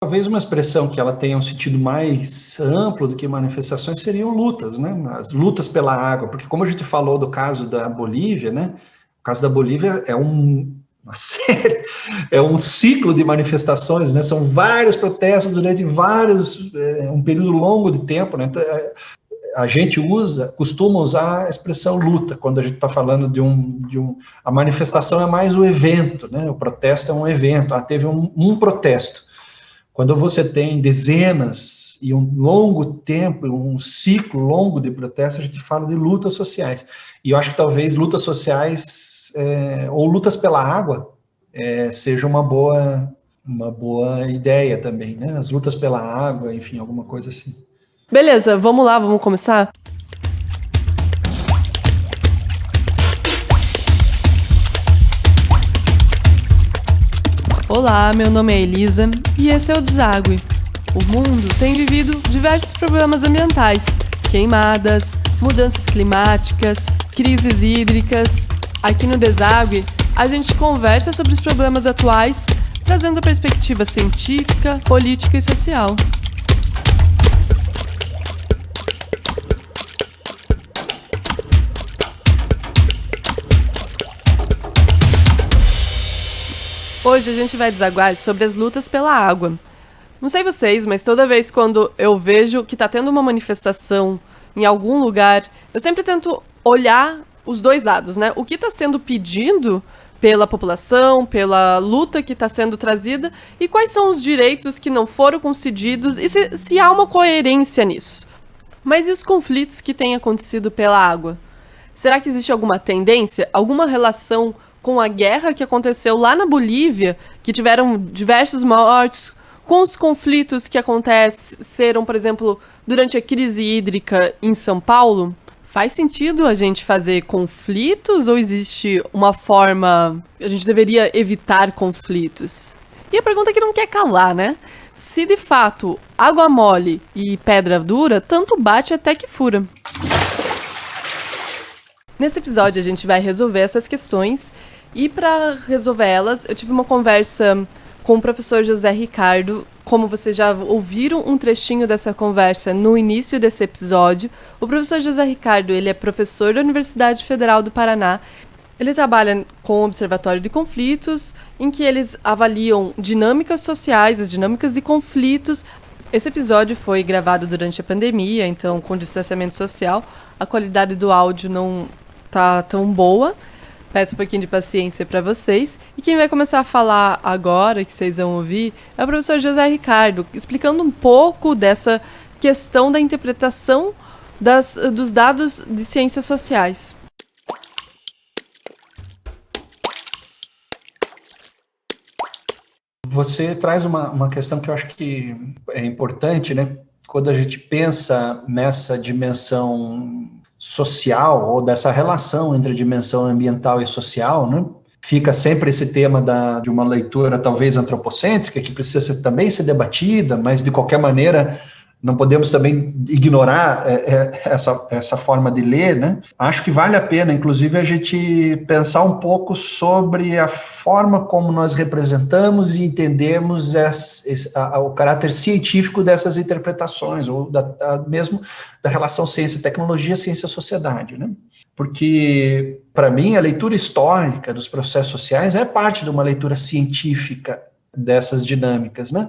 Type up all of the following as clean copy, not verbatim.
Talvez uma expressão que ela tenha um sentido mais amplo do que manifestações seriam lutas, né? As lutas pela água, porque como a gente falou do caso da Bolívia, né? O caso da Bolívia é uma série, é um ciclo de manifestações, né? São vários protestos durante um período longo de tempo, né? Então, a gente costuma usar a expressão luta quando a gente está falando a manifestação é mais o evento, né? O protesto é um evento. Teve um protesto. Quando você tem dezenas e um longo tempo, um ciclo longo de protestos, a gente fala de lutas sociais. E eu acho que talvez lutas sociais ou lutas pela água seja uma boa ideia também, né? As lutas pela água, enfim, alguma coisa assim. Beleza, vamos lá, vamos começar? Olá, meu nome é Elisa e esse é o Deságue. O mundo tem vivido diversos problemas ambientais, queimadas, mudanças climáticas, crises hídricas. Aqui no Deságue, a gente conversa sobre os problemas atuais, trazendo a perspectiva científica, política e social. Hoje a gente vai desaguar sobre as lutas pela água. Não sei vocês, mas toda vez quando eu vejo que tá tendo uma manifestação em algum lugar, eu sempre tento olhar os dois lados, né? O que tá sendo pedido pela população, pela luta que está sendo trazida, e quais são os direitos que não foram concedidos, e se há uma coerência nisso. Mas e os conflitos que têm acontecido pela água? Será que existe alguma tendência, alguma relação com a guerra que aconteceu lá na Bolívia, que tiveram diversos mortos, com os conflitos que aconteceram, por exemplo, durante a crise hídrica em São Paulo? Faz sentido a gente fazer conflitos ou existe uma forma que a gente deveria evitar conflitos? E a pergunta que não quer calar, né? Se de fato água mole e pedra dura, tanto bate até que fura. Nesse episódio a gente vai resolver essas questões e para resolver elas eu tive uma conversa com o professor José Ricardo. Como vocês já ouviram um trechinho dessa conversa no início desse episódio, o professor José Ricardo ele é professor da Universidade Federal do Paraná. Ele trabalha com o Observatório de Conflitos, em que eles avaliam dinâmicas sociais, as dinâmicas de conflitos. Esse episódio foi gravado durante a pandemia, então com distanciamento social, a qualidade do áudio não tá tão boa. Peço um pouquinho de paciência para vocês. E quem vai começar a falar agora, que vocês vão ouvir, é o professor José Ricardo, explicando um pouco dessa questão da interpretação dos dados de ciências sociais. Você traz uma questão que eu acho que é importante, né? Quando a gente pensa nessa dimensão social, ou dessa relação entre a dimensão ambiental e social, né? Fica sempre esse tema de uma leitura talvez antropocêntrica, que precisa também ser debatida, mas de qualquer maneira não podemos também ignorar essa forma de ler, né? Acho que vale a pena, inclusive, a gente pensar um pouco sobre a forma como nós representamos e entendemos o caráter científico dessas interpretações, ou mesmo da relação ciência-tecnologia, ciência-sociedade, né? Porque, para mim, a leitura histórica dos processos sociais é parte de uma leitura científica dessas dinâmicas, né?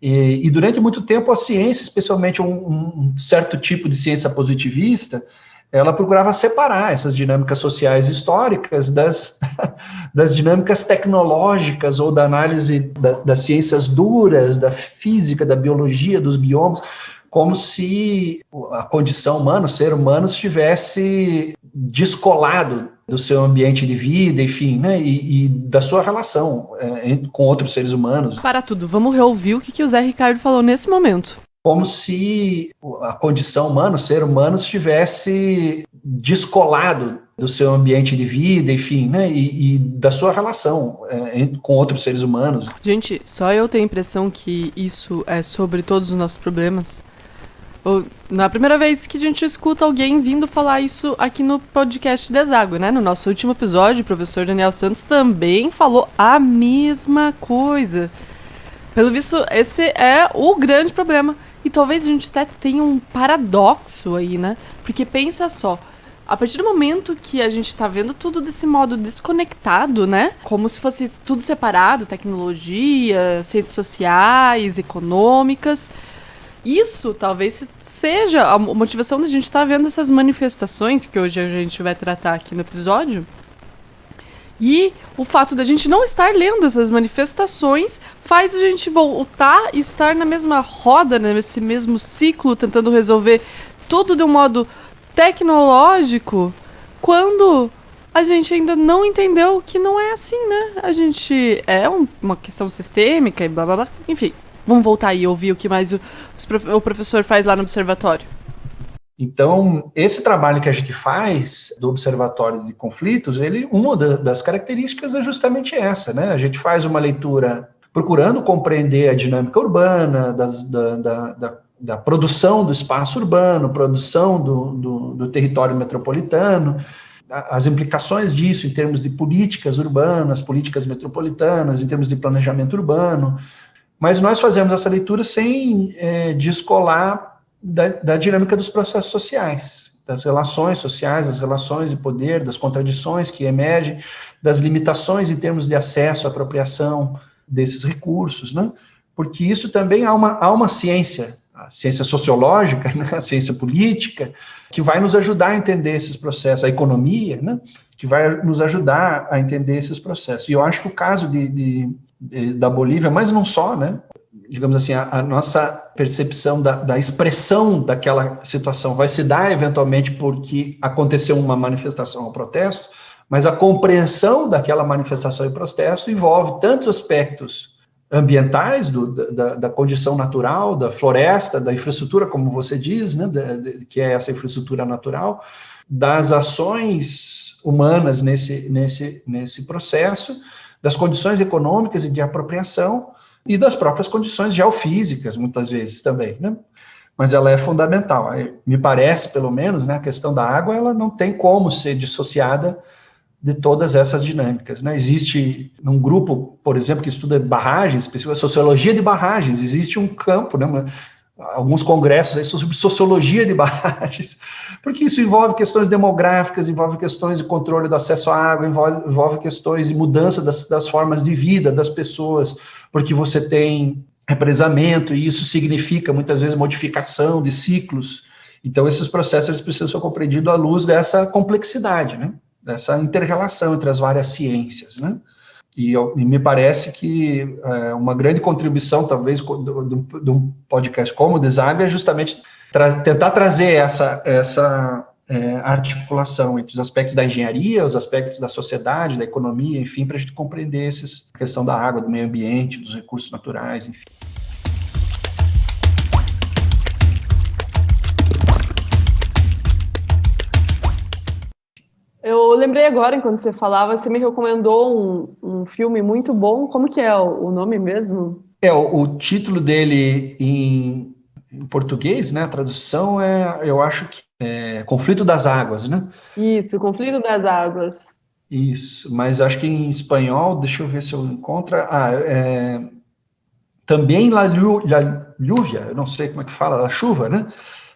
E durante muito tempo a ciência, especialmente um certo tipo de ciência positivista, ela procurava separar essas dinâmicas sociais históricas das dinâmicas tecnológicas ou da análise das ciências duras, da física, da biologia, dos biomas, como se a condição humana, o ser humano, estivesse descolado do seu ambiente de vida, enfim, né, e da sua relação com outros seres humanos. Para tudo, vamos reouvir o que o Zé Ricardo falou nesse momento. Como se a condição humana, o ser humano, estivesse descolado do seu ambiente de vida, enfim, né, e da sua relação com outros seres humanos. Gente, só eu tenho a impressão que isso é sobre todos os nossos problemas. Não é a primeira vez que a gente escuta alguém vindo falar isso aqui no podcast Deságue, né? No nosso último episódio, o professor Daniel Santos também falou a mesma coisa. Pelo visto, esse é o grande problema. E talvez a gente até tenha um paradoxo aí, né? Porque pensa só, a partir do momento que a gente tá vendo tudo desse modo desconectado, né? Como se fosse tudo separado, tecnologia, ciências sociais, econômicas. Isso talvez seja a motivação da gente estar vendo essas manifestações que hoje a gente vai tratar aqui no episódio. E o fato da gente não estar lendo essas manifestações faz a gente voltar e estar na mesma roda, nesse mesmo ciclo, tentando resolver tudo de um modo tecnológico, quando a gente ainda não entendeu que não é assim, né? A gente uma questão sistêmica e blá blá blá. Enfim, vamos voltar aí e ouvir o que mais o professor faz lá no observatório. Então, esse trabalho que a gente faz do Observatório de Conflitos, uma das características é justamente essa, né? A gente faz uma leitura procurando compreender a dinâmica urbana, da produção do espaço urbano, produção do território metropolitano, as implicações disso em termos de políticas urbanas, políticas metropolitanas, em termos de planejamento urbano, mas nós fazemos essa leitura sem descolar da dinâmica dos processos sociais, das relações sociais, das relações de poder, das contradições que emergem, das limitações em termos de acesso à apropriação desses recursos, né? Porque isso também há uma ciência, a ciência sociológica, né? A ciência política, que vai nos ajudar a entender esses processos, a economia, né? Que vai nos ajudar a entender esses processos. E eu acho que o caso da Bolívia, mas não só, né? Digamos assim, a nossa percepção da expressão daquela situação vai se dar eventualmente porque aconteceu uma manifestação ou protesto, mas a compreensão daquela manifestação e protesto envolve tantos aspectos ambientais, da condição natural, da floresta, da infraestrutura, como você diz, né, que é essa infraestrutura natural, das ações humanas nesse processo, das condições econômicas e de apropriação, e das próprias condições geofísicas, muitas vezes também, né? Mas ela é fundamental. Me parece, pelo menos, né, a questão da água, ela não tem como ser dissociada de todas essas dinâmicas, né? Existe um grupo, por exemplo, que estuda barragens, a sociologia de barragens, existe um campo, né, alguns congressos aí sobre sociologia de barragens, porque isso envolve questões demográficas, envolve questões de controle do acesso à água, envolve questões de mudança das formas de vida das pessoas, porque você tem represamento, e isso significa, muitas vezes, modificação de ciclos. Então, esses processos eles precisam ser compreendidos à luz dessa complexidade, né? Dessa inter-relação entre as várias ciências, né? E me parece que uma grande contribuição, talvez, de um podcast como o Deságua é justamente tentar trazer essa articulação entre os aspectos da engenharia, os aspectos da sociedade, da economia, enfim, para a gente compreender a questão da água, do meio ambiente, dos recursos naturais, enfim. Eu lembrei agora, enquanto você falava, você me recomendou um filme muito bom. Como que é o nome mesmo? O título dele em português, né, a tradução eu acho que é Conflito das Águas, né? Isso, Conflito das Águas. Isso, mas acho que em espanhol, deixa eu ver se eu encontro. Também La Lluvia, eu não sei como é que fala, a chuva, né?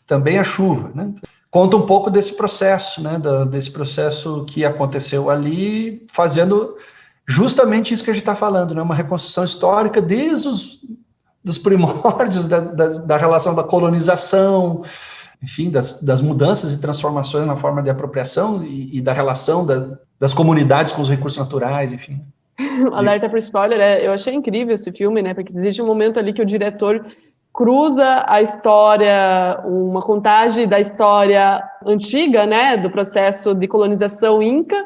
Também a chuva, né? Conta um pouco desse processo, né? Desse processo que aconteceu ali, fazendo justamente isso que a gente está falando, né? Uma reconstrução histórica desde dos primórdios da relação da colonização, enfim, das mudanças e transformações na forma de apropriação e da relação das comunidades com os recursos naturais, enfim. Alerta para spoiler, eu achei incrível esse filme, né? Porque existe um momento ali que o diretor cruza a história, uma contagem da história antiga, né, do processo de colonização inca,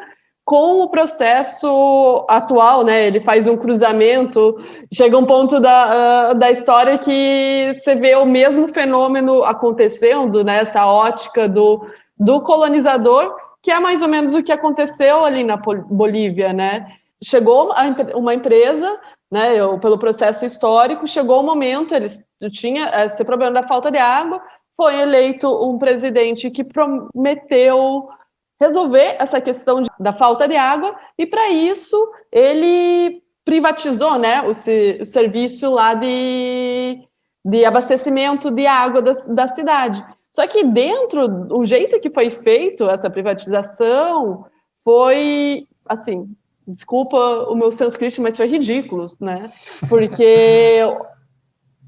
com o processo atual, né? Ele faz um cruzamento, chega um ponto da história que você vê o mesmo fenômeno acontecendo, né? Essa ótica do colonizador, que é mais ou menos o que aconteceu ali na Bolívia, né? Chegou uma empresa, né, pelo processo histórico, chegou o momento, eles tinham esse problema da falta de água, foi eleito um presidente que prometeu resolver essa questão da falta de água, e para isso ele privatizou, né, o serviço lá de abastecimento de água da cidade. Só que o jeito que foi feito essa privatização foi, assim, desculpa o meu sânscrito, mas foi ridículo, né? Porque,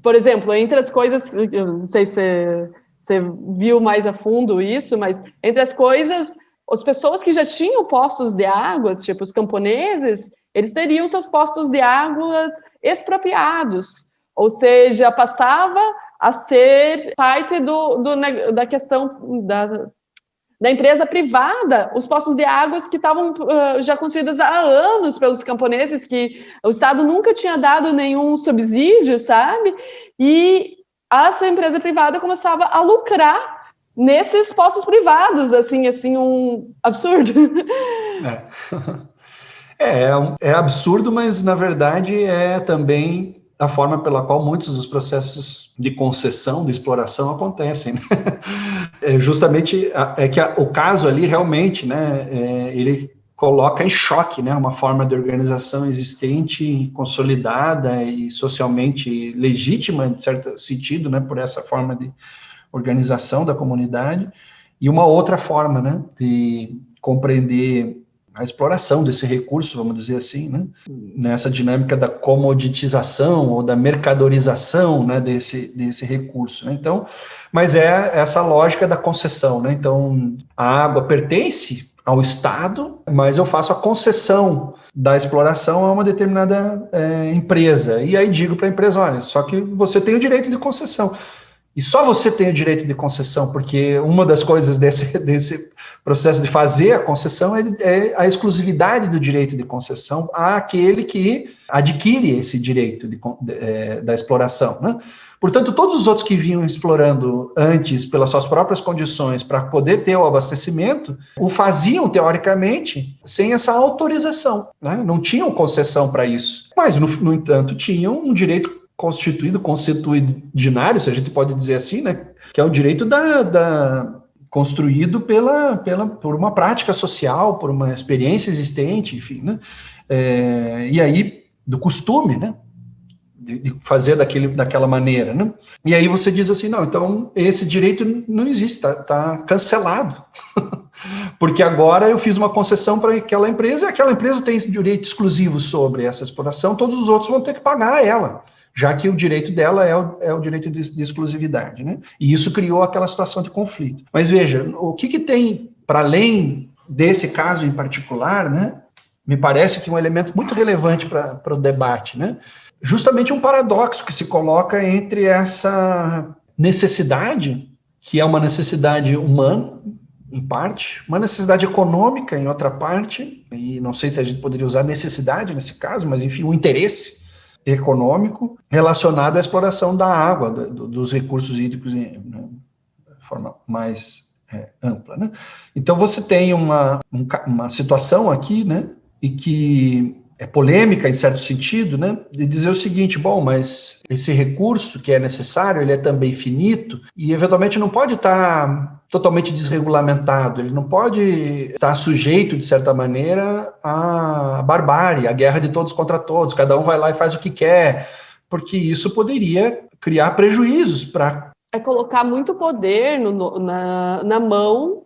por exemplo, entre as coisas, eu não sei se você viu mais a fundo isso, mas entre as coisas, as pessoas que já tinham postos de águas, tipo os camponeses, eles teriam seus postos de águas expropriados, ou seja, passava a ser parte da questão da empresa privada, os postos de águas que estavam já construídos há anos pelos camponeses, que o Estado nunca tinha dado nenhum subsídio, sabe? E essa empresa privada começava a lucrar nesses postos privados, assim, um absurdo. É absurdo, mas na verdade é também a forma pela qual muitos dos processos de concessão, de exploração acontecem. Né? Justamente o caso ali realmente, né, ele coloca em choque, né, uma forma de organização existente, consolidada e socialmente legítima, em certo sentido, né, por essa forma de organização da comunidade, e uma outra forma, né, de compreender a exploração desse recurso, vamos dizer assim, né, nessa dinâmica da comoditização ou da mercadorização, né, desse recurso, né, então, mas é essa lógica da concessão, né, então, a água pertence ao Estado, mas eu faço a concessão da exploração a uma determinada empresa, e aí digo para a empresa, olha, só que você tem o direito de concessão, e só você tem o direito de concessão, porque uma das coisas desse processo de fazer a concessão é a exclusividade do direito de concessão àquele que adquire esse direito da exploração, né? Portanto, todos os outros que vinham explorando antes pelas suas próprias condições para poder ter o abastecimento, o faziam, teoricamente, sem essa autorização, né? Não tinham concessão para isso. Mas, no entanto, tinham um direito consuetudinário, se a gente pode dizer assim, né, que é o direito construído por uma prática social, por uma experiência existente, enfim, né, e aí do costume, né, de fazer daquela maneira, né, e aí você diz assim, não, então esse direito não existe, tá cancelado, porque agora eu fiz uma concessão para aquela empresa, e aquela empresa tem direito exclusivo sobre essa exploração, todos os outros vão ter que pagar a ela, já que o direito dela é o direito de exclusividade, né? E isso criou aquela situação de conflito. Mas veja, o que tem, para além desse caso em particular, né? Me parece que um elemento muito relevante para o debate, né? Justamente um paradoxo que se coloca entre essa necessidade, que é uma necessidade humana, em parte, uma necessidade econômica, em outra parte, e não sei se a gente poderia usar necessidade nesse caso, mas enfim, um interesse econômico relacionado à exploração da água, dos recursos hídricos de forma mais ampla, né? Então você tem uma situação aqui, né, e que é polêmica em certo sentido, né, de dizer o seguinte, bom, mas esse recurso que é necessário, ele é também finito e eventualmente não pode estar totalmente desregulamentado, ele não pode estar sujeito, de certa maneira, à barbárie, à guerra de todos contra todos, cada um vai lá e faz o que quer, porque isso poderia criar prejuízos para... É colocar muito poder na mão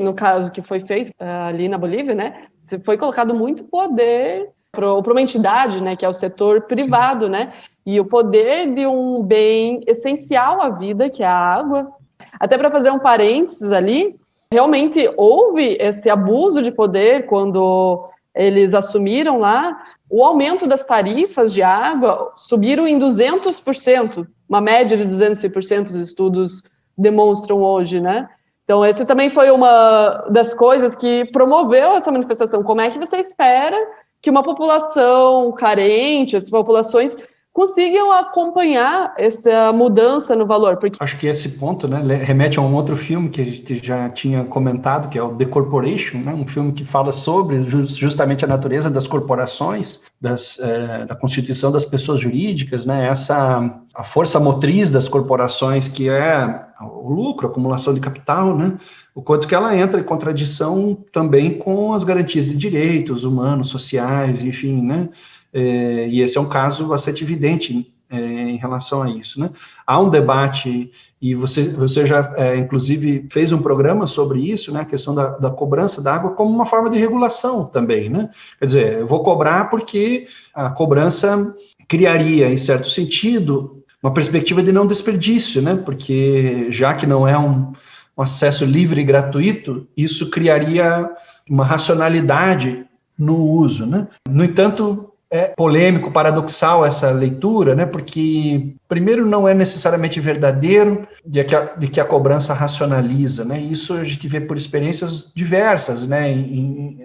no caso que foi feito ali na Bolívia, né, foi colocado muito poder para uma entidade, né, que é o setor privado, sim, né, e o poder de um bem essencial à vida, que é a água. Até para fazer um parênteses ali, realmente houve esse abuso de poder quando eles assumiram lá, o aumento das tarifas de água subiram em 200%, uma média de 200% os estudos demonstram hoje, né? Então, esse também foi uma das coisas que promoveu essa manifestação. Como é que você espera que uma população carente, as populações consigam acompanhar essa mudança no valor. Porque... Acho que esse ponto, né, remete a um outro filme que a gente já tinha comentado, que é o The Corporation, né, um filme que fala sobre justamente a natureza das corporações, da constituição das pessoas jurídicas, né, a força motriz das corporações, que é o lucro, a acumulação de capital, né, o quanto que ela entra em contradição também com as garantias de direitos humanos, sociais, enfim, né, e esse é um caso bastante evidente em relação a isso, né? Há um debate, e você já, inclusive, fez um programa sobre isso, né? A questão da cobrança da água como uma forma de regulação também, né? Quer dizer, eu vou cobrar porque a cobrança criaria, em certo sentido, uma perspectiva de não desperdício, né? Porque já que não é um acesso livre e gratuito, isso criaria uma racionalidade no uso, né? No entanto, é polêmico, paradoxal essa leitura, né? Porque, primeiro, não é necessariamente verdadeiro de que a cobrança racionaliza, né? Isso a gente vê por experiências diversas, né?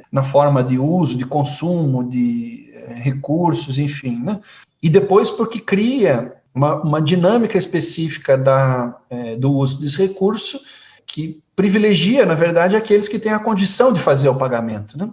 Na forma de uso, de consumo, de recursos, enfim, né? E depois porque cria uma dinâmica específica do uso desse recurso que privilegia, na verdade, aqueles que têm a condição de fazer o pagamento, né?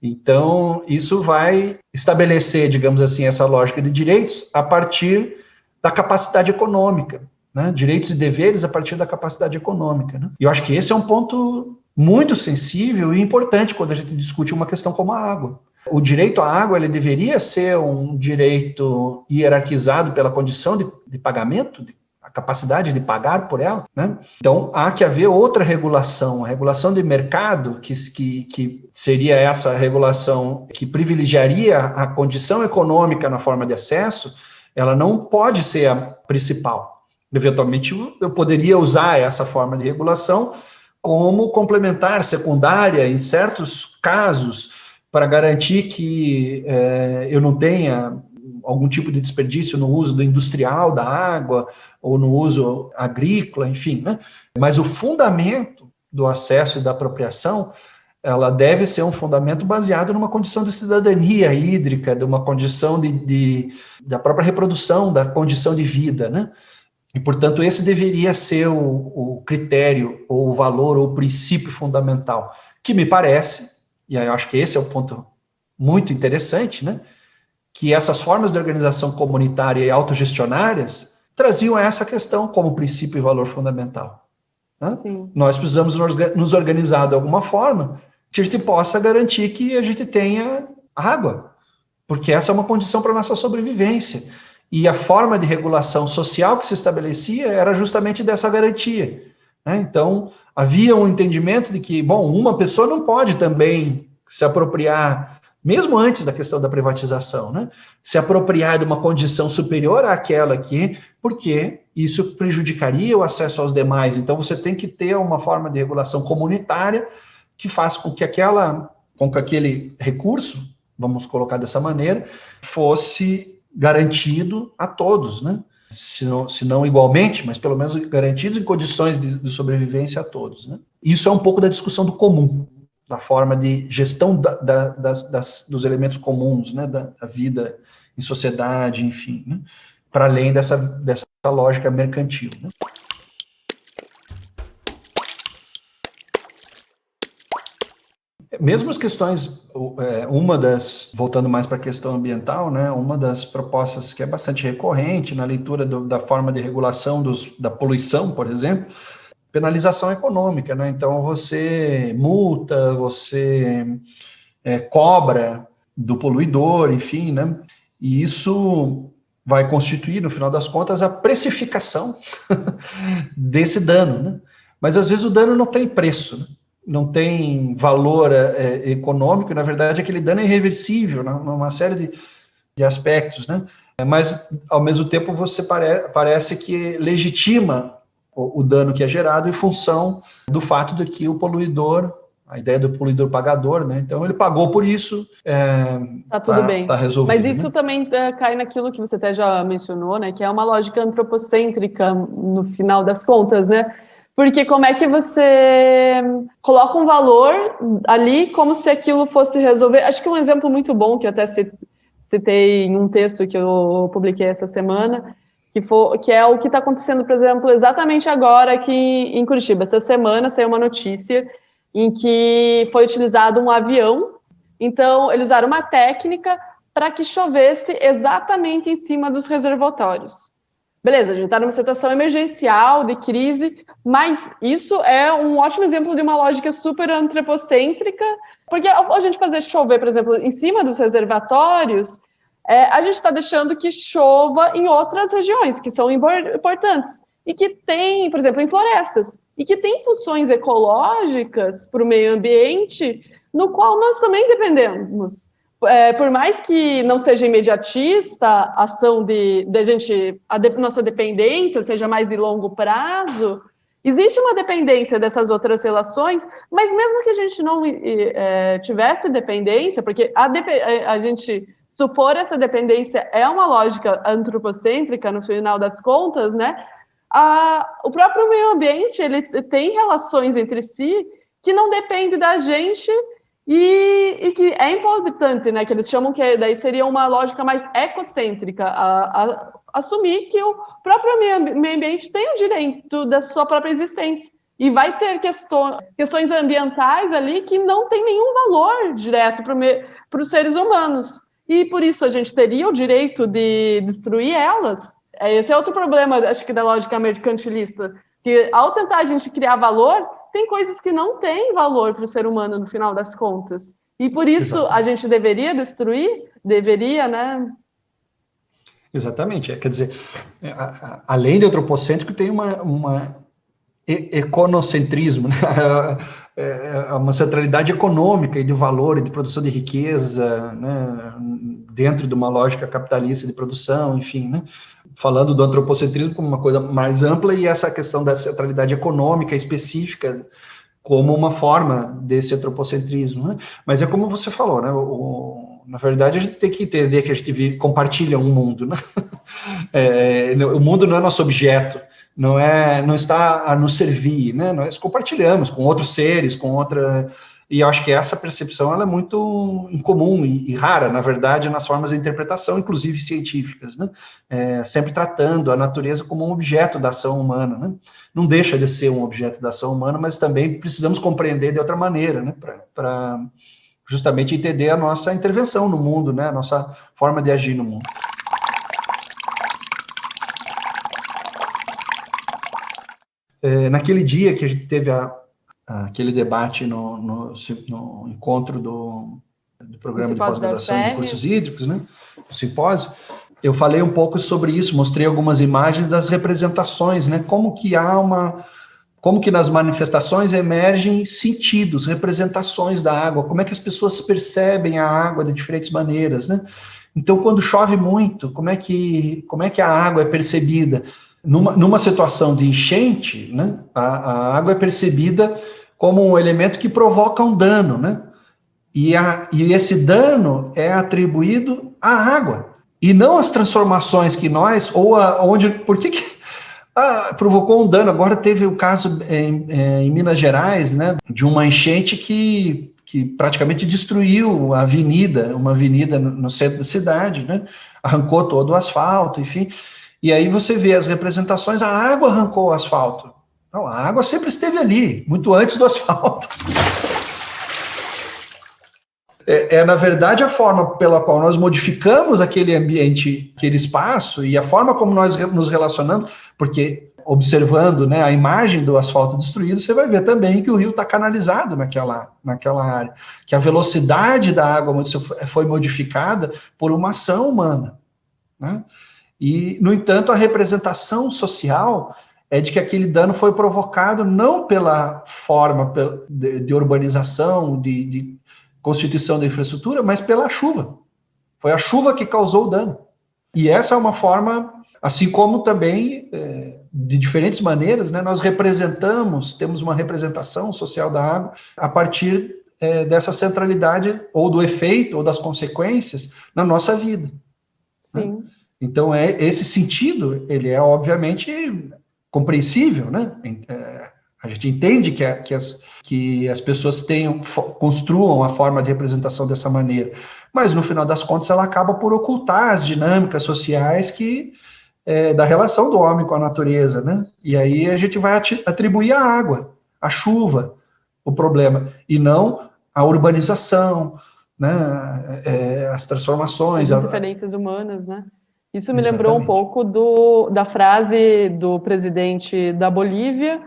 Então, isso vai estabelecer, digamos assim, essa lógica de direitos a partir da capacidade econômica, né? Direitos e deveres a partir da capacidade econômica, né? E eu acho que esse é um ponto muito sensível e importante quando a gente discute uma questão como a água. O direito à água, ele deveria ser um direito hierarquizado pela condição de pagamento, a capacidade de pagar por ela, né? Então, há que haver outra regulação, a regulação de mercado, que seria essa regulação que privilegiaria a condição econômica na forma de acesso, ela não pode ser a principal. Eventualmente, eu poderia usar essa forma de regulação como complementar, secundária, em certos casos, para garantir que eu não tenha algum tipo de desperdício no uso do industrial da água ou no uso agrícola, enfim, né? Mas o fundamento do acesso e da apropriação, ela deve ser um fundamento baseado numa condição de cidadania hídrica, de uma condição da própria reprodução, da condição de vida, né? E, portanto, esse deveria ser o critério, ou o valor, ou o princípio fundamental, que me parece, e aí eu acho que esse é o ponto muito interessante, né? Que essas formas de organização comunitária e autogestionárias traziam essa questão como princípio e valor fundamental. Né? Nós precisamos nos organizar de alguma forma que a gente possa garantir que a gente tenha água, porque essa é uma condição para a nossa sobrevivência. E a forma de regulação social que se estabelecia era justamente dessa garantia. Né? Então, havia um entendimento de que, bom, uma pessoa não pode também se apropriar, mesmo antes da questão da privatização, né? Se apropriar de uma condição superior àquela porque isso prejudicaria o acesso aos demais. Então, você tem que ter uma forma de regulação comunitária que faça com que aquele recurso, vamos colocar dessa maneira, fosse garantido a todos, né? Se não igualmente, mas pelo menos garantidos em condições de sobrevivência a todos, né? Isso é um pouco da discussão do comum, da forma de gestão dos elementos comuns, né, da vida em sociedade, enfim, né, para além dessa lógica mercantil. Né. Mesmo as questões, voltando mais para a questão ambiental, né, uma das propostas que é bastante recorrente na leitura da forma de regulação da poluição, por exemplo, penalização econômica, né? Então, você multa, você cobra do poluidor, enfim, né? E isso vai constituir, no final das contas, a precificação desse dano, né? Mas, às vezes, o dano não tem preço, né? Não tem valor econômico, na verdade, aquele dano é irreversível, né? Numa série de aspectos, né? Mas, ao mesmo tempo, você parece que legitima o dano que é gerado em função do fato de que o poluidor, a ideia do poluidor pagador, né? Então ele pagou por isso, tá tudo bem. Tá resolvido. Mas isso, né, também cai naquilo que você até já mencionou, né? Que é uma lógica antropocêntrica no final das contas, né? Porque como é que você coloca um valor ali como se aquilo fosse resolver? Acho que um exemplo muito bom que eu até citei em um texto que eu publiquei essa semana, que é o que está acontecendo, por exemplo, exatamente agora aqui em Curitiba. Essa semana saiu uma notícia em que foi utilizado um avião, então eles usaram uma técnica para que chovesse exatamente em cima dos reservatórios. Beleza, a gente está numa situação emergencial, de crise, mas isso é um ótimo exemplo de uma lógica super antropocêntrica, porque ao a gente fazer chover, por exemplo, em cima dos reservatórios, a gente está deixando que chova em outras regiões que são importantes e que tem, por exemplo, em florestas, e que tem funções ecológicas para o meio ambiente, no qual nós também dependemos. Por mais que não seja imediatista a ação de gente, nossa dependência seja mais de longo prazo, existe uma dependência dessas outras relações, mas mesmo que a gente não tivesse dependência, porque a gente supor essa dependência é uma lógica antropocêntrica, no final das contas, né? O próprio meio ambiente ele tem relações entre si que não dependem da gente e que é importante, né? Que eles chamam que daí seria uma lógica mais ecocêntrica, assumir que o próprio meio ambiente tem o direito da sua própria existência e vai ter questões ambientais ali que não tem nenhum valor direto para os seres humanos. E por isso a gente teria o direito de destruir elas. Esse é outro problema, acho que da lógica mercantilista, que ao tentar a gente criar valor, tem coisas que não têm valor para o ser humano no final das contas. E por isso a gente deveria destruir? Deveria, né? Exatamente. Quer dizer, além de antropocêntrico, tem uma econocentrismo, né? Uma centralidade econômica e de valor e de produção de riqueza, né? Dentro de uma lógica capitalista de produção, enfim, né? Falando do antropocentrismo como uma coisa mais ampla e essa questão da centralidade econômica específica como uma forma desse antropocentrismo, né? Mas é como você falou, né? Na verdade, a gente tem que entender que a gente compartilha um mundo, né? O mundo não é nosso objeto, não está a nos servir, né? Nós compartilhamos com outros seres, e eu acho que essa percepção ela é muito incomum e rara, na verdade, nas formas de interpretação, inclusive científicas, né? Sempre tratando a natureza como um objeto da ação humana, né? Não deixa de ser um objeto da ação humana, mas também precisamos compreender de outra maneira, né? Para justamente entender a nossa intervenção no mundo, né? A nossa forma de agir no mundo. Naquele dia que a gente teve aquele debate no encontro do programa de pós-graduação de cursos hídricos, né, o simpósio, eu falei um pouco sobre isso, mostrei algumas imagens das representações, né, como que nas manifestações emergem sentidos, representações da água, como é que as pessoas percebem a água de diferentes maneiras, né? Então, quando chove muito, como é que a água é percebida? Numa situação de enchente, né, a água é percebida como um elemento que provoca um dano, né? E esse dano é atribuído à água, e não às transformações que por que provocou um dano. Agora teve o caso em Minas Gerais, né, de uma enchente que praticamente destruiu uma avenida no centro da cidade, né? Arrancou todo o asfalto, enfim. E aí você vê as representações, a água arrancou o asfalto. Não, a água sempre esteve ali, muito antes do asfalto. Na verdade, a forma pela qual nós modificamos aquele ambiente, aquele espaço, e a forma como nós nos relacionamos, porque observando, né, a imagem do asfalto destruído, você vai ver também que o rio está canalizado naquela área, que a velocidade da água foi modificada por uma ação humana, né? E, no entanto, a representação social é de que aquele dano foi provocado não pela forma de urbanização, de constituição da infraestrutura, mas pela chuva. Foi a chuva que causou o dano. E essa é uma forma, assim como também, de diferentes maneiras, né, nós temos uma representação social da água a partir dessa centralidade, ou do efeito, ou das consequências na nossa vida. Sim. Né? Então, esse sentido, ele é obviamente compreensível, né? A A gente entende que as pessoas construam a forma de representação dessa maneira, mas no final das contas ela acaba por ocultar as dinâmicas sociais da relação do homem com a natureza, né? E aí a gente vai atribuir a água, a chuva, o problema, e não a urbanização, né? As transformações. As interferências humanas, né? Isso me Exatamente. lembrou um pouco da frase do presidente da Bolívia,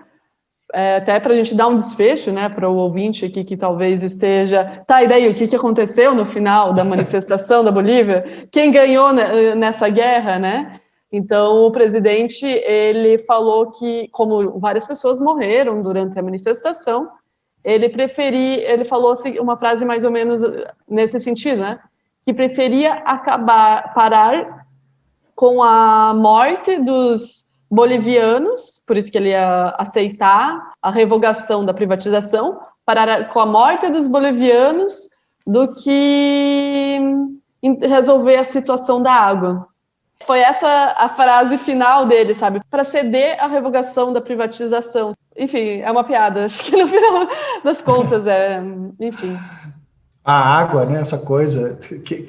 até para a gente dar um desfecho, né, para o ouvinte aqui que talvez esteja... Tá, e daí, o que aconteceu no final da manifestação da Bolívia? Quem ganhou nessa guerra, né? Então, o presidente, ele falou que, como várias pessoas morreram durante a manifestação, ele falou assim, uma frase mais ou menos nesse sentido, né? Que preferia parar com a morte dos bolivianos, por isso que ele ia aceitar a revogação da privatização, parar com a morte dos bolivianos do que resolver a situação da água. Foi essa a frase final dele, sabe? Para ceder à revogação da privatização. Enfim, é uma piada. Acho que no final das contas enfim. A água, né? Essa coisa que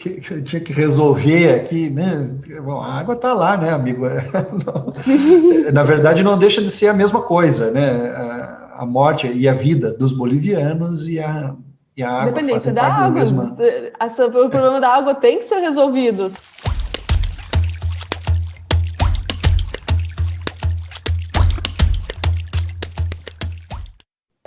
tinha que resolver aqui, né? Bom, a água está lá, né, amigo? Na verdade, não deixa de ser a mesma coisa, né? A morte e a vida dos bolivianos e a água. Dependência da água. O problema da água tem que ser resolvido.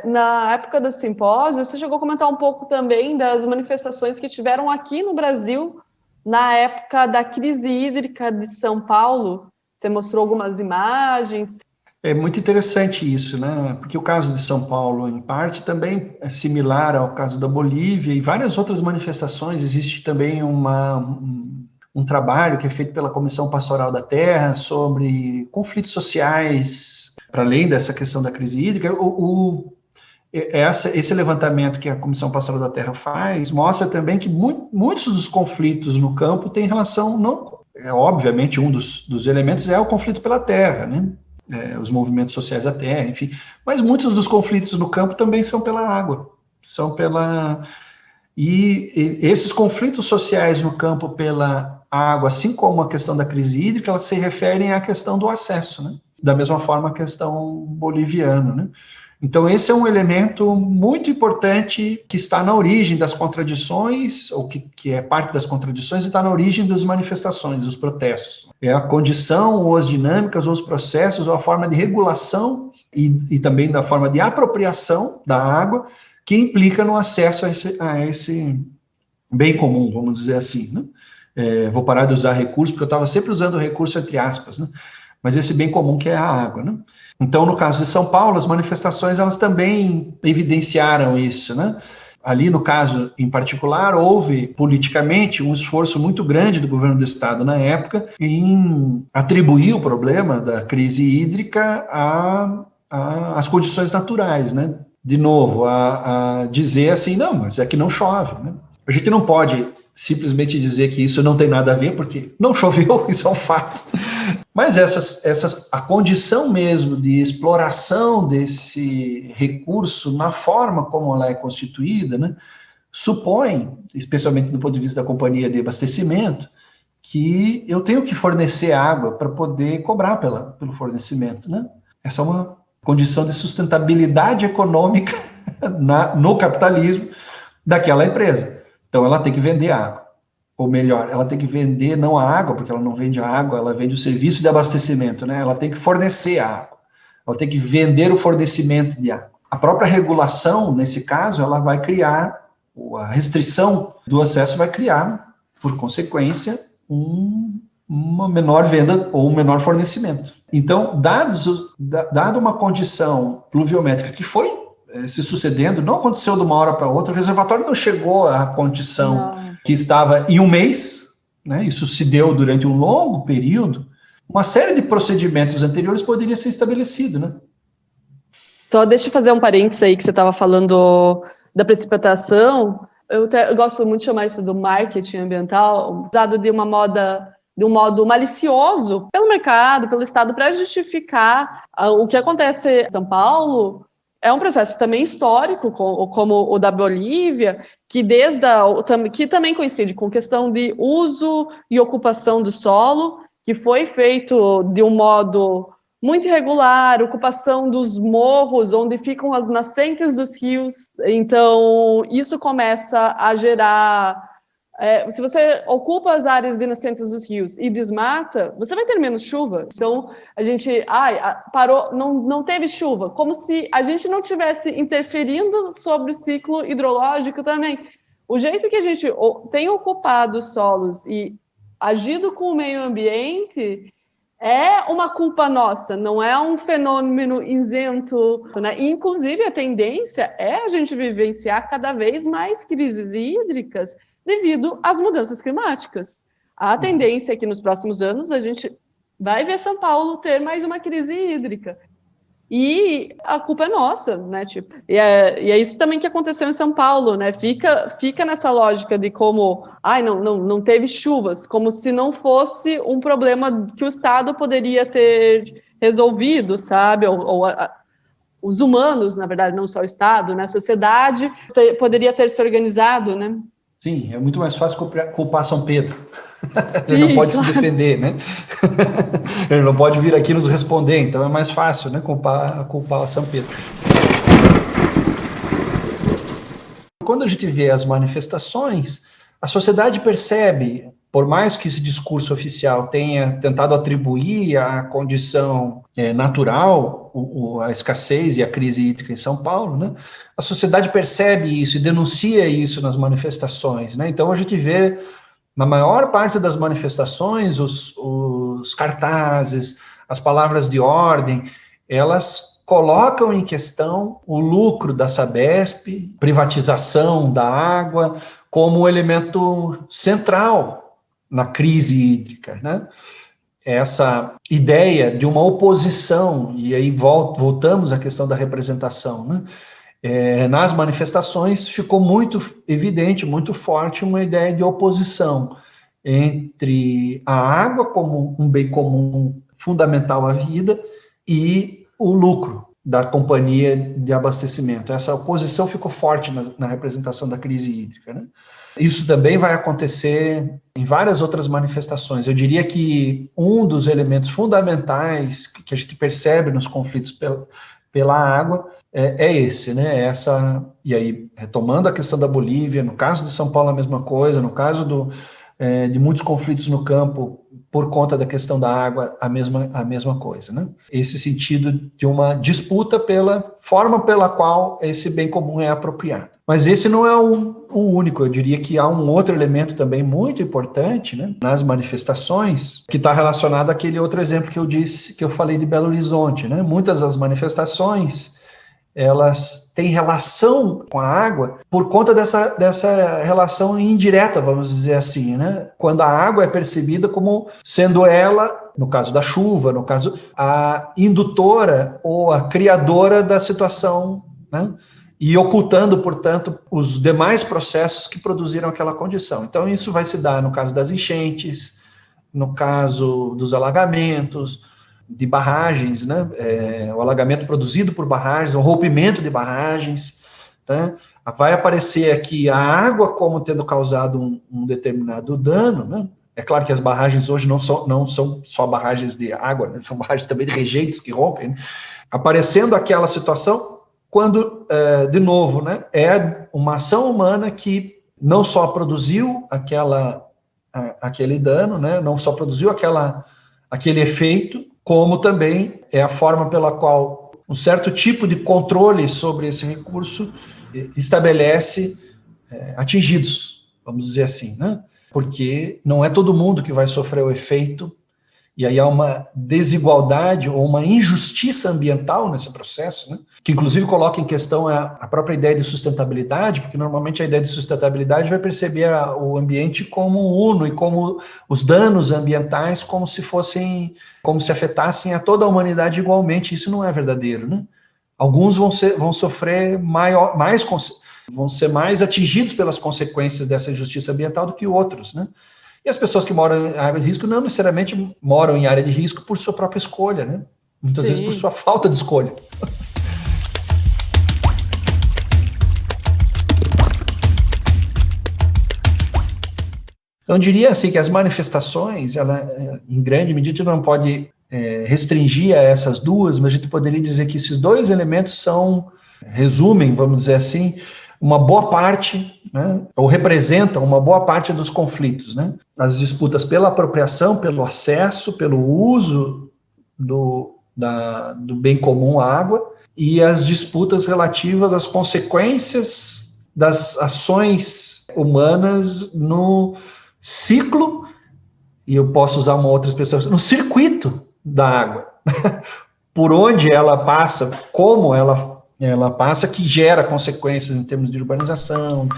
Na época do simpósio, você chegou a comentar um pouco também das manifestações que tiveram aqui no Brasil na época da crise hídrica de São Paulo. Você mostrou algumas imagens. É muito interessante isso, né? Porque o caso de São Paulo, em parte, também é similar ao caso da Bolívia e várias outras manifestações. Existe também um trabalho que é feito pela Comissão Pastoral da Terra sobre conflitos sociais, para além dessa questão da crise hídrica. Esse levantamento que a Comissão Pastoral da Terra faz mostra também que muitos dos conflitos no campo têm relação, não, obviamente um dos elementos é o conflito pela terra, né? Os movimentos sociais da terra, enfim, mas muitos dos conflitos no campo também são pela água, e esses conflitos sociais no campo pela água, assim como a questão da crise hídrica, elas se referem à questão do acesso, né? Da mesma forma a questão boliviana, né? Então, esse é um elemento muito importante que está na origem das contradições, ou que é parte das contradições, e está na origem das manifestações, dos protestos. É a condição, ou as dinâmicas, ou os processos, ou a forma de regulação e também da forma de apropriação da água que implica no acesso a esse bem comum, vamos dizer assim, né? Vou parar de usar recurso, porque eu estava sempre usando o recurso entre aspas, né? Mas esse bem comum que é a água, né? Então, no caso de São Paulo, as manifestações, elas também evidenciaram isso, né? Ali, no caso em particular, houve politicamente um esforço muito grande do governo do estado na época em atribuir o problema da crise hídrica às condições naturais, né? De novo, a dizer assim, não, mas é que não chove, né? A gente não pode simplesmente dizer que isso não tem nada a ver, porque não choveu, isso é um fato. Mas a condição mesmo de exploração desse recurso na forma como ela é constituída, né, supõe, especialmente do ponto de vista da companhia de abastecimento, que eu tenho que fornecer água para poder cobrar pelo fornecimento, né? Essa é uma condição de sustentabilidade econômica no capitalismo daquela empresa. Então, ela tem que vender água. Ou melhor, ela tem que vender não a água, porque ela não vende a água, ela vende o serviço de abastecimento, né? Ela tem que fornecer a água. Ela tem que vender o fornecimento de água. A própria regulação, nesse caso, ela vai criar, a restrição do acesso vai criar, por consequência, uma menor venda ou um menor fornecimento. Então, dado uma condição pluviométrica que foi se sucedendo, não aconteceu de uma hora para outra, o reservatório não chegou à condição que estava em um mês, né? Isso se deu durante um longo período, uma série de procedimentos anteriores poderia ser estabelecido, né? Só deixa eu fazer um parênteses aí que você estava falando da precipitação. Eu gosto muito de chamar isso do marketing ambiental, usado de um modo malicioso pelo mercado, pelo Estado, para justificar o que acontece em São Paulo, é um processo também histórico, como o da Bolívia, que que também coincide com questão de uso e ocupação do solo, que foi feito de um modo muito irregular, ocupação dos morros, onde ficam as nascentes dos rios. Então, isso começa a gerar... se você ocupa as áreas de nascentes dos rios e desmata, você vai ter menos chuva. Então, a gente parou, não teve chuva, como se a gente não estivesse interferindo sobre o ciclo hidrológico também. O jeito que a gente tem ocupado os solos e agido com o meio ambiente é uma culpa nossa, não é um fenômeno isento, né? Inclusive, a tendência é a gente vivenciar cada vez mais crises hídricas devido às mudanças climáticas. A tendência é que nos próximos anos a gente vai ver São Paulo ter mais uma crise hídrica. E a culpa é nossa, né? Tipo, e é isso também que aconteceu em São Paulo, né? Fica nessa lógica de como, não teve chuvas, como se não fosse um problema que o Estado poderia ter resolvido, sabe? Os humanos, na verdade, não só o Estado, né? A sociedade poderia ter se organizado, né? Sim, é muito mais fácil culpar São Pedro. Ele não pode se defender, né? Ele não pode vir aqui nos responder, então é mais fácil, né, culpar São Pedro. Quando a gente vê as manifestações, a sociedade percebe, por mais que esse discurso oficial tenha tentado atribuir à condição natural a escassez e a crise hídrica em São Paulo, né, a sociedade percebe isso e denuncia isso nas manifestações, né? Então a gente vê, na maior parte das manifestações, os cartazes, as palavras de ordem, elas colocam em questão o lucro da Sabesp, privatização da água, como elemento central na crise hídrica, né? Essa ideia de uma oposição, e aí voltamos à questão da representação, né? Nas manifestações ficou muito evidente, muito forte, uma ideia de oposição entre a água como um bem comum fundamental à vida e o lucro da companhia de abastecimento. Essa oposição ficou forte na representação da crise hídrica, né? Isso também vai acontecer em várias outras manifestações. Eu diria que um dos elementos fundamentais que a gente percebe nos conflitos pela água é esse, né? E aí, retomando a questão da Bolívia, no caso de São Paulo a mesma coisa, no caso de muitos conflitos no campo por conta da questão da água, a mesma coisa, né? Esse sentido de uma disputa pela forma pela qual esse bem comum é apropriado. Mas esse não é o único, eu diria que há um outro elemento também muito importante, né, nas manifestações, que está relacionado àquele outro exemplo que eu falei de Belo Horizonte, né? Muitas das manifestações, elas têm relação com a água por conta dessa relação indireta, vamos dizer assim, né? Quando a água é percebida como sendo ela, no caso da chuva, no caso, a indutora ou a criadora da situação, né? E ocultando, portanto, os demais processos que produziram aquela condição. Então, isso vai se dar no caso das enchentes, no caso dos alagamentos, de barragens, né? O alagamento produzido por barragens, o rompimento de barragens, né? Vai aparecer aqui a água como tendo causado um determinado dano, né? É claro que as barragens hoje não são só barragens de água, né? São barragens também de rejeitos que rompem, né? Aparecendo aquela situação quando, de novo, né? É uma ação humana que não só produziu aquele dano, né? Não só produziu aquele efeito, como também é a forma pela qual um certo tipo de controle sobre esse recurso estabelece atingidos, vamos dizer assim, né? Porque não é todo mundo que vai sofrer o efeito, e aí há uma desigualdade ou uma injustiça ambiental nesse processo, né? Que inclusive coloca em questão a própria ideia de sustentabilidade, porque normalmente a ideia de sustentabilidade vai perceber o ambiente como uno e como os danos ambientais como se afetassem a toda a humanidade igualmente. Isso não é verdadeiro, né? Alguns vão sofrer vão ser mais atingidos pelas consequências dessa injustiça ambiental do que outros, né? E as pessoas que moram em área de risco não necessariamente moram em área de risco por sua própria escolha, né? Muitas vezes por sua falta de escolha. Então, eu diria assim que as manifestações, ela, em grande medida, não pode restringir a essas duas, mas a gente poderia dizer que esses dois elementos resumem, vamos dizer assim, uma boa parte, né, ou representam uma boa parte dos conflitos, né? As disputas pela apropriação, pelo acesso, pelo uso do bem comum à água, e as disputas relativas às consequências das ações humanas no ciclo, e eu posso usar uma outra expressão, no circuito da água, por onde ela passa, como ela passa, que gera consequências em termos de urbanização.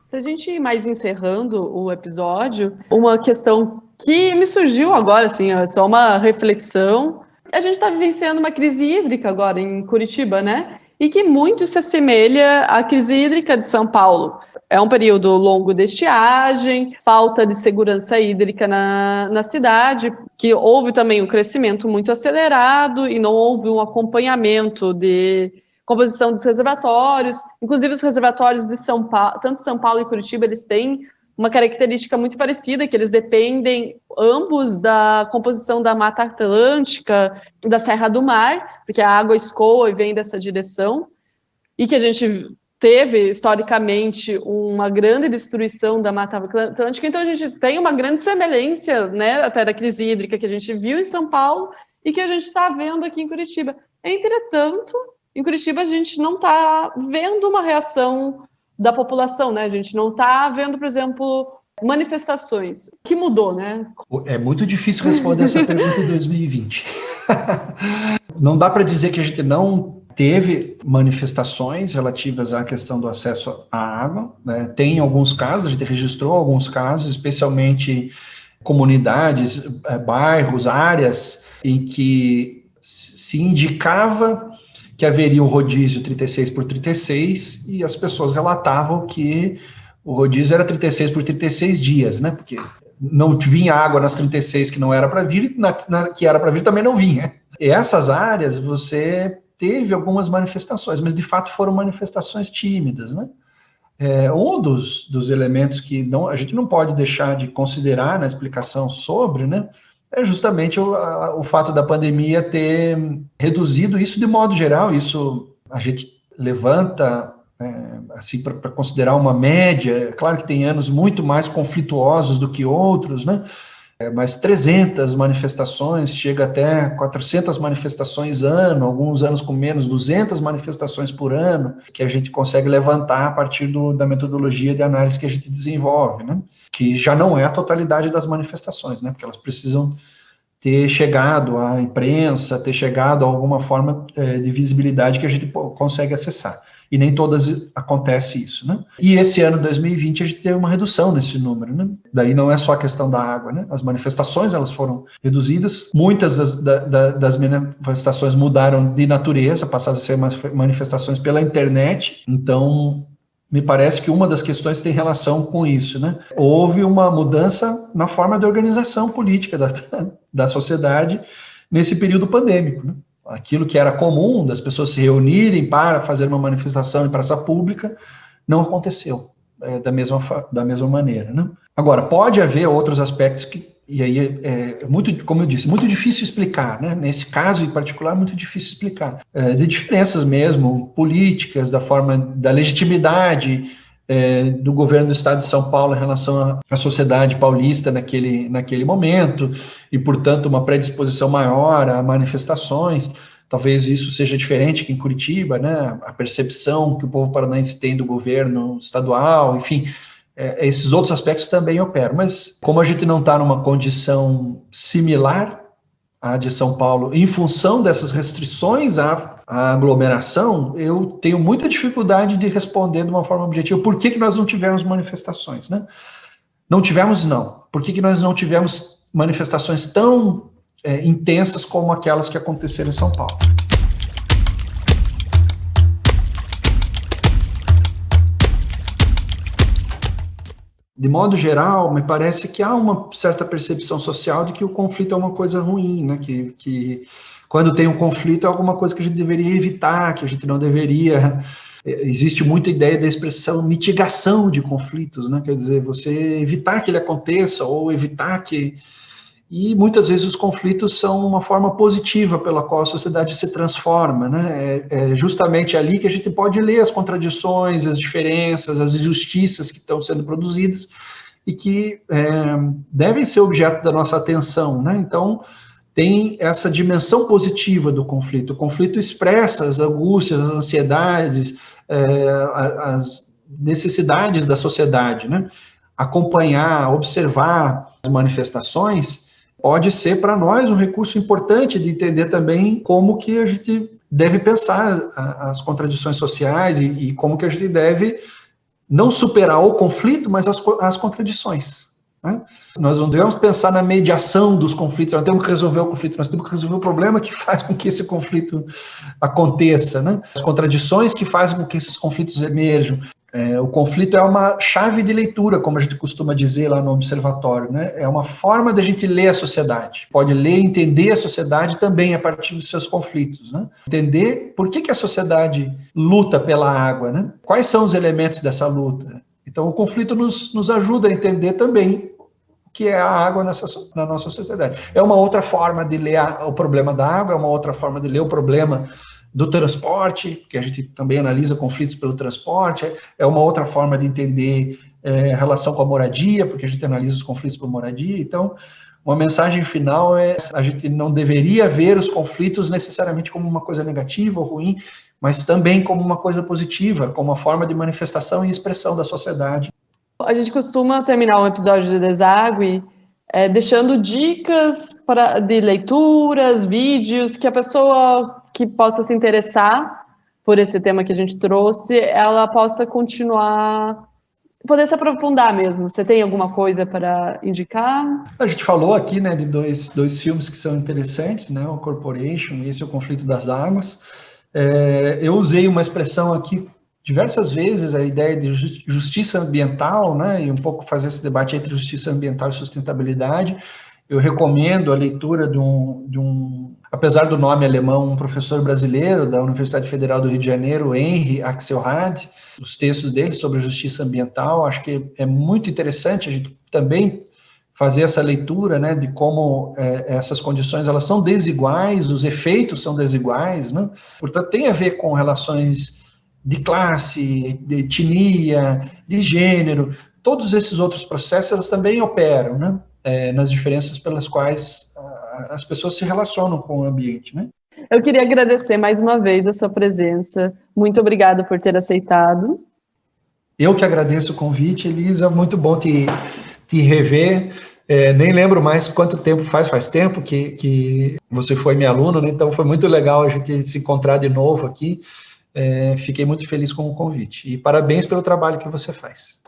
Para a gente ir mais encerrando o episódio, uma questão que me surgiu agora, assim, é só uma reflexão. A gente está vivenciando uma crise hídrica agora em Curitiba, né? E que muito se assemelha à crise hídrica de São Paulo. É um período longo de estiagem, falta de segurança hídrica na cidade, que houve também um crescimento muito acelerado e não houve um acompanhamento de composição dos reservatórios. Inclusive, os reservatórios de São Paulo, tanto São Paulo e Curitiba, eles têm uma característica muito parecida, que eles dependem ambos da composição da Mata Atlântica, da Serra do Mar, porque a água escoa e vem dessa direção, e que a gente teve, historicamente, uma grande destruição da Mata Atlântica. Então, a gente tem uma grande semelhança, né, até da crise hídrica que a gente viu em São Paulo e que a gente está vendo aqui em Curitiba. Entretanto, em Curitiba, a gente não está vendo uma reação da população, né? A gente não está vendo, por exemplo, manifestações. O que mudou, né? É muito difícil responder essa pergunta em 2020. Não dá para dizer que a gente não teve manifestações relativas à questão do acesso à água, né? Tem alguns casos, a gente registrou alguns casos, especialmente comunidades, bairros, áreas em que se indicava que haveria um rodízio 36 por 36 e as pessoas relatavam que o rodízio era 36 por 36 dias, né? Porque não vinha água nas 36 que não era para vir, na que era para vir também não vinha. E essas áreas você teve algumas manifestações, mas de fato foram manifestações tímidas, né? Um dos elementos que a gente não pode deixar de considerar na explicação sobre, né? É justamente o fato da pandemia ter reduzido isso de modo geral. Isso a gente levanta assim para considerar uma média. É claro que tem anos muito mais conflituosos do que outros, né? Mas 300 manifestações, chega até 400 manifestações ano, alguns anos com menos, 200 manifestações por ano, que a gente consegue levantar a partir da metodologia de análise que a gente desenvolve, né? Que já não é a totalidade das manifestações, né? Porque elas precisam ter chegado à imprensa, ter chegado a alguma forma de visibilidade que a gente consegue acessar. E nem todas acontece isso, né? E esse ano, 2020, a gente teve uma redução nesse número, né? Daí não é só a questão da água, né? As manifestações, elas foram reduzidas, muitas das manifestações mudaram de natureza, passaram a ser manifestações pela internet, então me parece que uma das questões tem relação com isso, né? Houve uma mudança na forma de organização política da sociedade nesse período pandêmico, né? Aquilo que era comum das pessoas se reunirem para fazer uma manifestação em praça pública, não aconteceu da mesma maneira, né? Agora, pode haver outros aspectos e aí muito, como eu disse, muito difícil explicar, né? Nesse caso em particular, muito difícil explicar, de diferenças mesmo políticas, da forma da legitimidade do governo do estado de São Paulo em relação à sociedade paulista naquele momento, e, portanto, uma predisposição maior a manifestações. Talvez isso seja diferente que em Curitiba, né? A percepção que o povo paranaense tem do governo estadual, enfim, esses outros aspectos também operam. Mas, como a gente não está numa condição similar à de São Paulo, em função dessas restrições à aglomeração, eu tenho muita dificuldade de responder de uma forma objetiva por que nós não tivemos manifestações, né? Não tivemos, não. Por que nós não tivemos manifestações tão intensas como aquelas que aconteceram em São Paulo? De modo geral, me parece que há uma certa percepção social de que o conflito é uma coisa ruim, né? Que quando tem um conflito, é alguma coisa que a gente deveria evitar, que a gente não deveria. Existe muita ideia da expressão mitigação de conflitos, né? Quer dizer, você evitar que ele aconteça ou evitar que... E muitas vezes os conflitos são uma forma positiva pela qual a sociedade se transforma, né? É justamente ali que a gente pode ler as contradições, as diferenças, as injustiças que estão sendo produzidas e que devem ser objeto da nossa atenção, né? Então, tem essa dimensão positiva do conflito. O conflito expressa as angústias, as ansiedades, as necessidades da sociedade, né? Acompanhar, observar as manifestações pode ser para nós um recurso importante de entender também como que a gente deve pensar as contradições sociais e como que a gente deve não superar o conflito, mas as contradições, né? Nós não devemos pensar na mediação dos conflitos, nós temos que resolver o conflito, nós temos que resolver o problema que faz com que esse conflito aconteça, né? As contradições que fazem com que esses conflitos emerjam. O conflito é uma chave de leitura, como a gente costuma dizer lá no observatório, né? É uma forma de a gente ler a sociedade. Pode ler e entender a sociedade também a partir dos seus conflitos, né? Entender por que a sociedade luta pela água, né? Quais são os elementos dessa luta. Então, o conflito nos ajuda a entender também o que é a água na nossa sociedade. É uma outra forma de ler o problema da água, é uma outra forma de ler o problema do transporte, que a gente também analisa conflitos pelo transporte, é uma outra forma de entender a relação com a moradia, porque a gente analisa os conflitos por moradia. Então, uma mensagem final é: a gente não deveria ver os conflitos necessariamente como uma coisa negativa ou ruim, mas também como uma coisa positiva, como uma forma de manifestação e expressão da sociedade. A gente costuma terminar um episódio de Deságue deixando dicas de leituras, vídeos, que a pessoa que possa se interessar por esse tema que a gente trouxe, ela possa continuar, poder se aprofundar mesmo. Você tem alguma coisa para indicar? A gente falou aqui, né, de dois filmes que são interessantes, né, o Corporation e esse é o Conflito das Águas. Eu usei uma expressão aqui diversas vezes, a ideia de justiça ambiental, né, e um pouco fazer esse debate entre justiça ambiental e sustentabilidade. Eu recomendo a leitura de um, apesar do nome alemão, um professor brasileiro da Universidade Federal do Rio de Janeiro, Henry Axelrad, os textos dele sobre justiça ambiental. Acho que é muito interessante a gente também fazer essa leitura, né, de como essas condições elas são desiguais, os efeitos são desiguais, né? Portanto, tem a ver com relações de classe, de etnia, de gênero. Todos esses outros processos elas também operam, né, nas diferenças pelas quais as pessoas se relacionam com o ambiente, né? Eu queria agradecer mais uma vez a sua presença. Muito obrigada por ter aceitado. Eu que agradeço o convite, Elisa. Muito bom te rever. Nem lembro mais quanto tempo faz tempo que você foi minha aluna, né? Então foi muito legal a gente se encontrar de novo aqui. Fiquei muito feliz com o convite. E parabéns pelo trabalho que você faz.